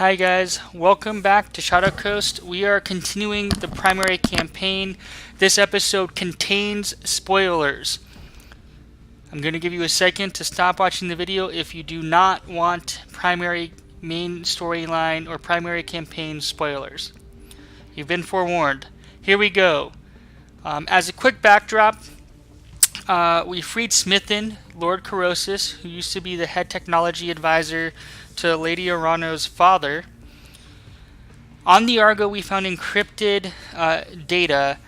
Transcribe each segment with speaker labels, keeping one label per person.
Speaker 1: Hi guys, welcome back to Shadowcoast. We are continuing the primary campaign. This episode contains spoilers. I'm going to give you a second to stop watching the video if you do not want primary main storyline or primary campaign spoilers. You've been forewarned. Here we go. As a quick backdrop, we freed Smithin, Lord Corrosis, who used to be the head technology advisor to Lady Orano's father. On the Argo, we found encrypted data.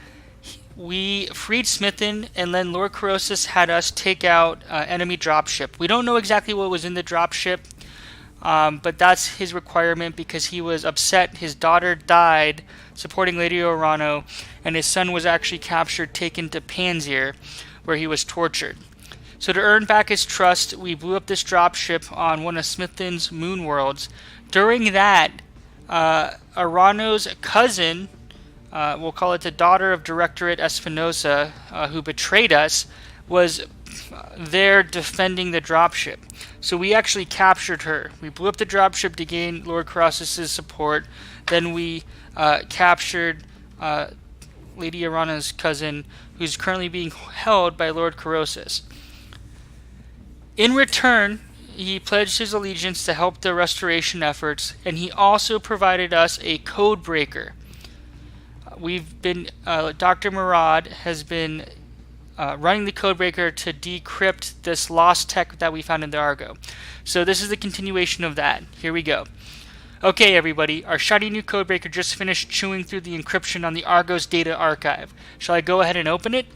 Speaker 1: We freed Smithin, and then Lord Corrosis had us take out enemy dropship. We don't know exactly what was in the dropship, but that's his requirement because he was upset. His daughter died supporting Lady Orano, and his son was actually captured, taken to Panzir, where he was tortured. So to earn back his trust, we blew up this dropship on one of Smithin's moon worlds. During that, Orano's cousin, we'll call it the daughter of Directorate Espinosa, who betrayed us, was there defending the dropship. So we actually captured her. We blew up the dropship to gain Lord Corrosis' support. Then we captured Lady Orano's cousin, who's currently being held by Lord Corrosis. In return, he pledged his allegiance to help the restoration efforts, and he also provided us a code breaker. Dr. Murad has been running the code breaker to decrypt this Lostech that we found in the Argo. So this is the continuation of that. Here we go. Okay, everybody, our shiny new code breaker just finished chewing through the encryption on the Argo's data archive. Shall I go ahead and open it?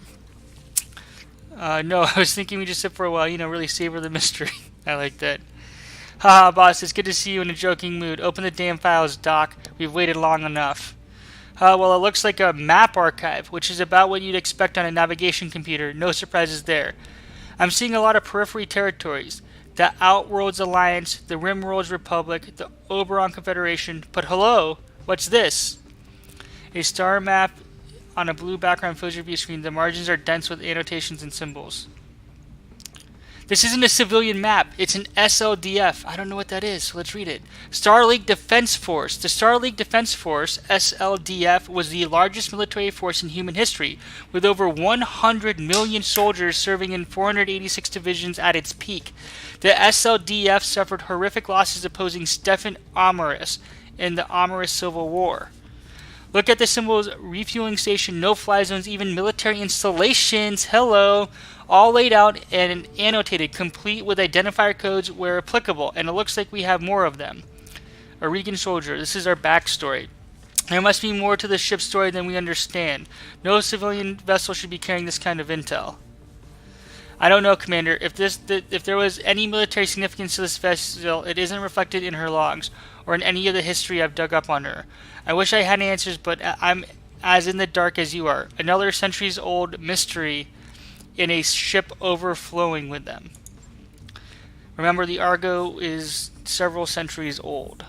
Speaker 1: No, I was thinking we just sit for a while, really savor the mystery. I like that. Haha, boss, it's good to see you in a joking mood. Open the damn files, Doc. We've waited long enough. Well, it looks like a map archive, which is about what you'd expect on a navigation computer. No surprises there. I'm seeing a lot of periphery territories. The Outworlds Alliance, the Rimworlds Republic, the Oberon Confederation. But hello, what's this? A star map on a blue background fills your view screen. The margins are dense with annotations and symbols. This isn't a civilian map. It's an SLDF. I don't know what that is, so let's read it. Star League Defense Force. The Star League Defense Force, SLDF, was the largest military force in human history, with over 100 million soldiers serving in 486 divisions at its peak. The SLDF suffered horrific losses opposing Stefan Amaris in the Amaris Civil War. Look at the symbols: refueling station, no-fly zones, even military installations. Hello. All laid out and annotated, complete with identifier codes where applicable. And it looks like we have more of them. A Regan soldier. This is our backstory. There must be more to the ship's story than we understand. No civilian vessel should be carrying this kind of intel. I don't know, Commander. If there was any military significance to this vessel, it isn't reflected in her logs or in any of the history I've dug up on her. I wish I had answers, but I'm as in the dark as you are. Another centuries-old mystery in a ship overflowing with them. Remember, the Argo is several centuries old.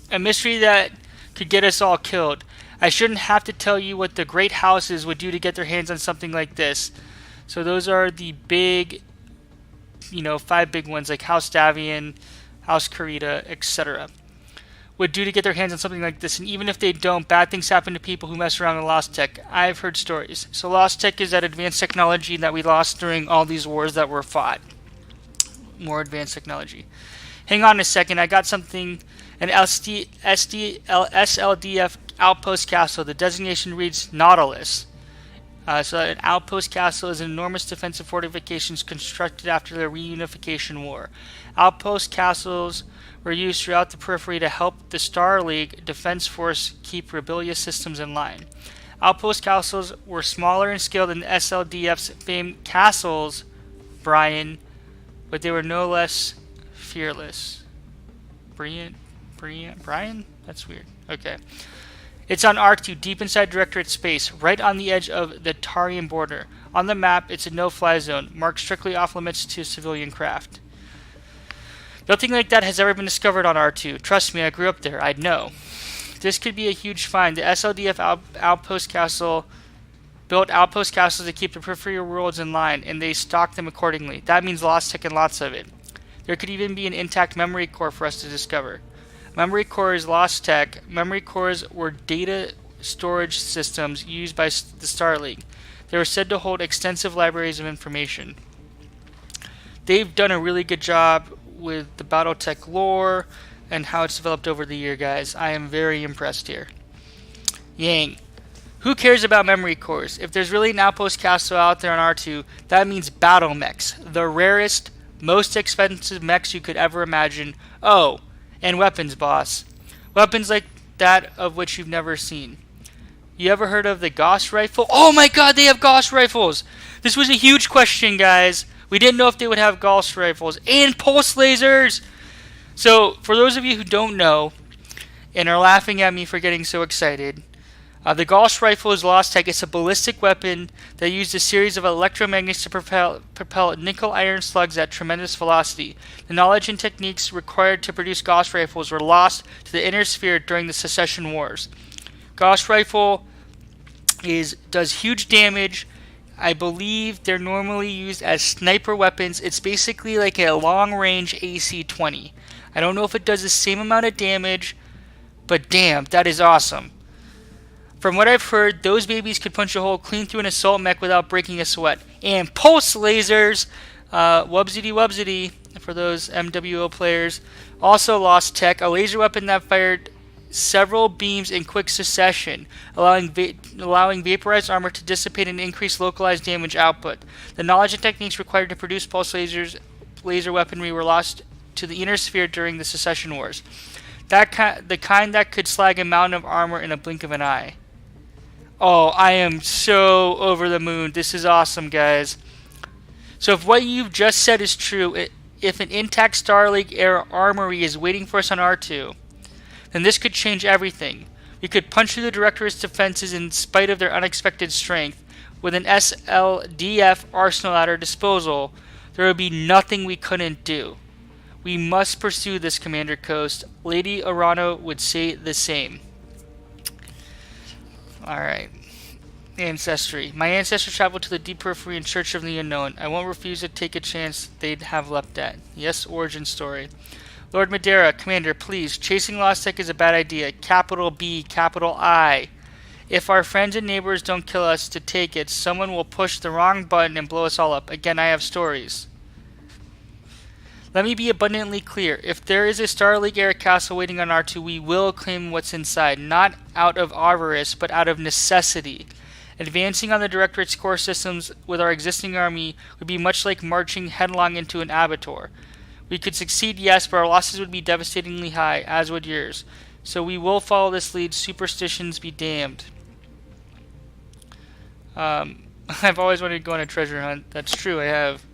Speaker 1: A mystery that could get us all killed. I shouldn't have to tell you what the great houses would do to get their hands on something like this. So those are the big, 5 big ones like House Davian, House Karita, etc. would do to get their hands on something like this. And even if they don't, bad things happen to people who mess around with Lostech. I've heard stories. So Lostech is that advanced technology that we lost during all these wars that were fought. More advanced technology. Hang on a second. I got something. An SLDF outpost castle. The designation reads Nautilus. So an outpost castle is an enormous defensive fortifications constructed after the reunification war. Outpost castles were used throughout the periphery to help the Star League Defense Force keep rebellious systems in line. Outpost castles were smaller in scale than the SLDF's famed castles, Brian, but they were no less fearless. Brian? That's weird. Okay. It's on Artru, deep inside Directorate space, right on the edge of the Tarian border. On the map, it's a no-fly zone, marked strictly off-limits to civilian craft. Nothing like that has ever been discovered on Artru. Trust me, I grew up there. I'd know. This could be a huge find. The SLDF outpost castle built outpost castles to keep the peripheral worlds in line, and they stocked them accordingly. That means Lostech and lots of it. There could even be an intact memory core for us to discover. Memory cores, Lostech. Memory cores were data storage systems used by the Star League. They were said to hold extensive libraries of information. They've done a really good job with the BattleTech lore and how it's developed over the year, guys. I am very impressed here. Yang. Who cares about memory cores? If there's really an outpost castle out there on R2, that means battle mechs. The rarest, most expensive mechs you could ever imagine. Oh, and weapons, boss. Weapons like that of which you've never seen. You ever heard of the Gauss rifle? Oh my god, they have Gauss rifles! This was a huge question, guys. We didn't know if they would have Gauss rifles. And pulse lasers! So, for those of you who don't know, and are laughing at me for getting so excited, the Gauss rifle is Lostech. It's a ballistic weapon that used a series of electromagnets to propel nickel-iron slugs at tremendous velocity. The knowledge and techniques required to produce Gauss rifles were lost to the inner sphere during the Secession Wars. Gauss rifle does huge damage. I believe they're normally used as sniper weapons. It's basically like a long-range AC-20. I don't know if it does the same amount of damage, but damn, that is awesome. From what I've heard, those babies could punch a hole clean through an assault mech without breaking a sweat. And pulse lasers, wubsity wubsity, for those MWO players. Also Lostech, a laser weapon that fired several beams in quick succession, allowing vaporized armor to dissipate and increase localized damage output. The knowledge and techniques required to produce pulse laser weaponry were lost to the inner sphere during the Secession Wars. The kind that could slag a mountain of armor in a blink of an eye. Oh, I am so over the moon. This is awesome, guys. So if what you've just said is true, if an intact Star League era armory is waiting for us on R2, then this could change everything. We could punch through the Directorate's defenses in spite of their unexpected strength. With an SLDF arsenal at our disposal, there would be nothing we couldn't do. We must pursue this, Commander Coast. Lady Arano would say the same. Alright. Ancestry. My ancestors traveled to the deep periphery in search of the unknown. I won't refuse to take a chance they'd have leapt at. Yes, origin story. Lord Madeira, Commander, please. Chasing Lostech is a bad idea. Capital B, capital I. If our friends and neighbors don't kill us to take it, someone will push the wrong button and blow us all up. Again, I have stories. Let me be abundantly clear. If there is a Star League era castle waiting on R2, we will claim what's inside, not out of avarice, but out of necessity. Advancing on the Directorate's core systems with our existing army would be much like marching headlong into an abattoir. We could succeed, yes, but our losses would be devastatingly high, as would yours. So we will follow this lead. Superstitions be damned. I've always wanted to go on a treasure hunt. That's true, I have.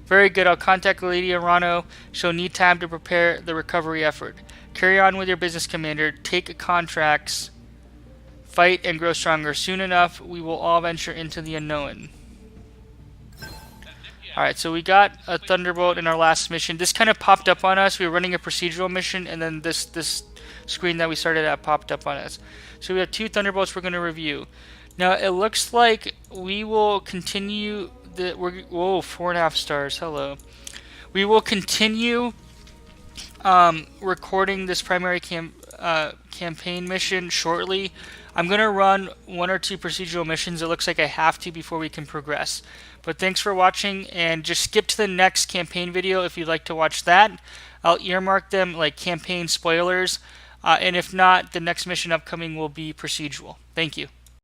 Speaker 1: Very good. I'll contact Lady Arano. She'll need time to prepare the recovery effort. Carry on with your business, Commander. Take contracts. Fight and grow stronger. Soon enough, we will all venture into the unknown. Alright, so we got a Thunderbolt in our last mission. This kind of popped up on us. We were running a procedural mission, and then this screen that we started at popped up on us. So we have 2 Thunderbolts we're going to review. Now, it looks like we will continue... Whoa, 4.5 stars. Hello. We will continue recording this primary campaign mission shortly. I'm going to run 1 or 2 procedural missions. It looks like I have to before we can progress. But thanks for watching, and just skip to the next campaign video if you'd like to watch that. I'll earmark them like campaign spoilers, and if not, the next mission upcoming will be procedural. Thank you.